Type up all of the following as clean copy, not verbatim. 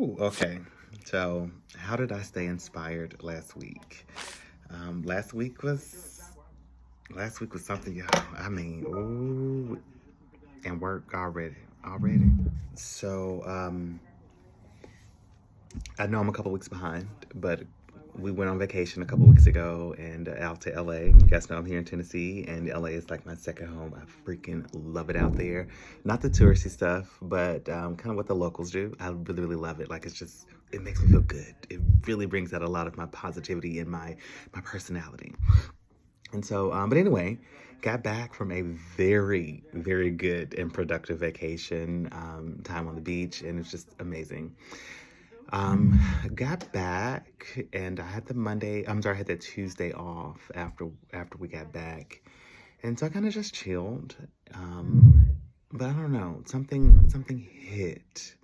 Ooh, okay. So, how did I stay inspired last week? Um, last week was last week was something. I mean, ooh, and work already. So, I know I'm a couple weeks behind, but we went on vacation a couple weeks ago and out to LA. You guys know I'm here in Tennessee, and LA is like my second home. I freaking love it out there. Not the touristy stuff, but kind of what the locals do. I really, really love it. Like it makes me feel good. It really brings out a lot of my positivity and my personality. And so, but anyway, got back from a very, very good and productive vacation, time on the beach, and it's just amazing. Got back and I had the Tuesday off after we got back. And so I kind of just chilled. But I don't know, something hit.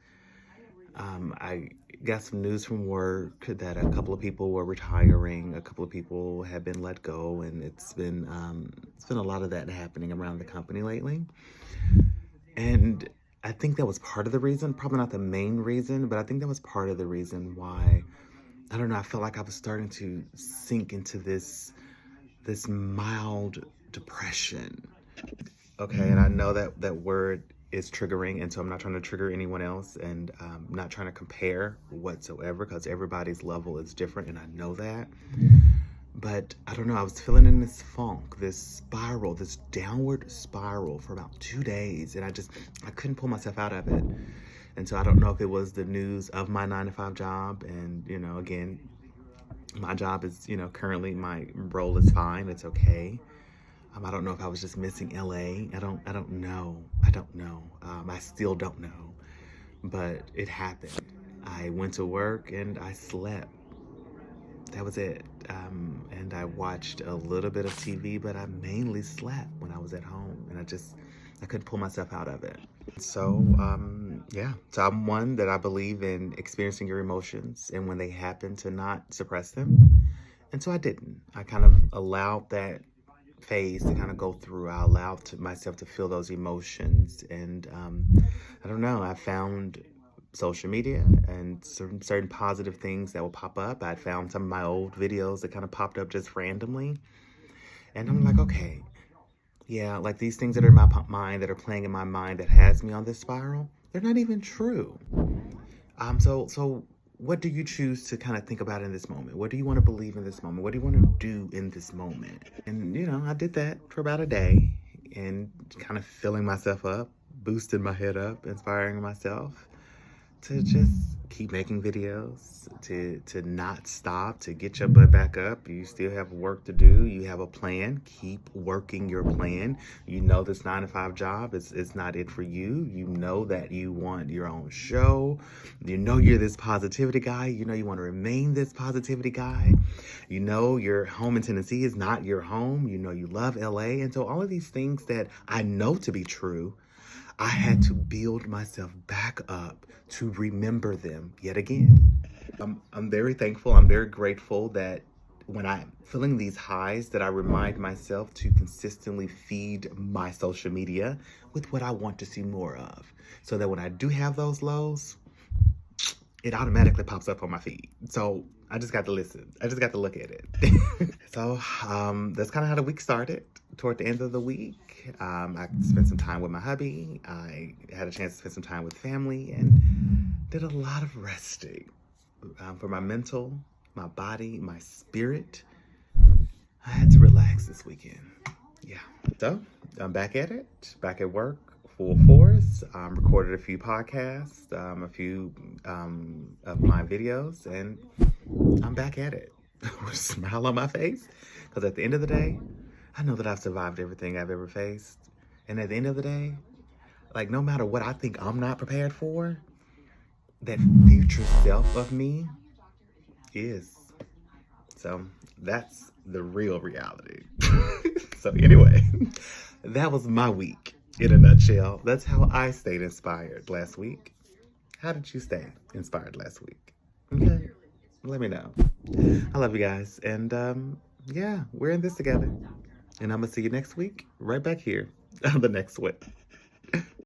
I got some news from work that a couple of people were retiring, a couple of people had been let go, and it's been a lot of that happening around the company lately. And I think that was part of the reason, probably not the main reason, but I think that was part of the reason why, I don't know, I felt like I was starting to sink into this mild depression. Okay, and I know that that word is triggering, and so I'm not trying to trigger anyone else, and not trying to compare whatsoever, because everybody's level is different, and I know that. But I don't know, I was feeling in this funk, this spiral, this downward spiral for about 2 days, and I couldn't pull myself out of it. And so I don't know if it was the news of my 9 to 5 job, and again, my job is, currently my role is fine, it's okay. I don't know if I was just missing LA. I don't know. I don't know. I still don't know. But it happened. I went to work and I slept. That was it. And I watched a little bit of TV, but I mainly slept when I was at home. And I couldn't pull myself out of it. So, yeah. So I'm one that I believe in experiencing your emotions and when they happen to not suppress them. And so I didn't. I kind of allowed that phase to kind of go through. I allowed myself to feel those emotions. And I don't know, I found social media and certain positive things that will pop up. I found some of my old videos that kind of popped up just randomly. And I'm like, okay, yeah, like these things that are in my mind, that are playing in my mind, that has me on this spiral, they're not even true. So what do you choose to kind of think about in this moment? What do you want to believe in this moment? What do you want to do in this moment? And I did that for about a day and kind of filling myself up, boosting my head up, inspiring myself to just keep making videos, to not stop, to get your butt back up. You still have work to do. You have a plan. Keep working your plan. You know this 9 to 5 job is not it for you. You know that you want your own show. You know you're this positivity guy. You know you want to remain this positivity guy. You know your home in Tennessee is not your home. You know you love LA. And so all of these things that I know to be true, I had to build myself back up to remember them yet again. I'm very thankful. I'm very grateful that when I'm feeling these highs, that I remind myself to consistently feed my social media with what I want to see more of. So that when I do have those lows, it automatically pops up on my feed. So I just got to listen. I just got to look at it. So that's kind of how the week started. Toward the end of the week, I spent some time with my hubby. I had a chance to spend some time with family and did a lot of resting for my mental, my body, my spirit. I had to relax this weekend. Yeah. So I'm back at it, back at work, full force. Recorded a few podcasts, a few of my videos, and I'm back at it with a smile on my face. Because at the end of the day, I know that I've survived everything I've ever faced. And at the end of the day, like no matter what I think I'm not prepared for, that future self of me is. So that's the real reality. So anyway, that was my week in a nutshell. That's how I stayed inspired last week. How did you stay inspired last week? Okay, let me know. I love you guys. And yeah, we're in this together. And I'm going to see you next week, right back here on the next one.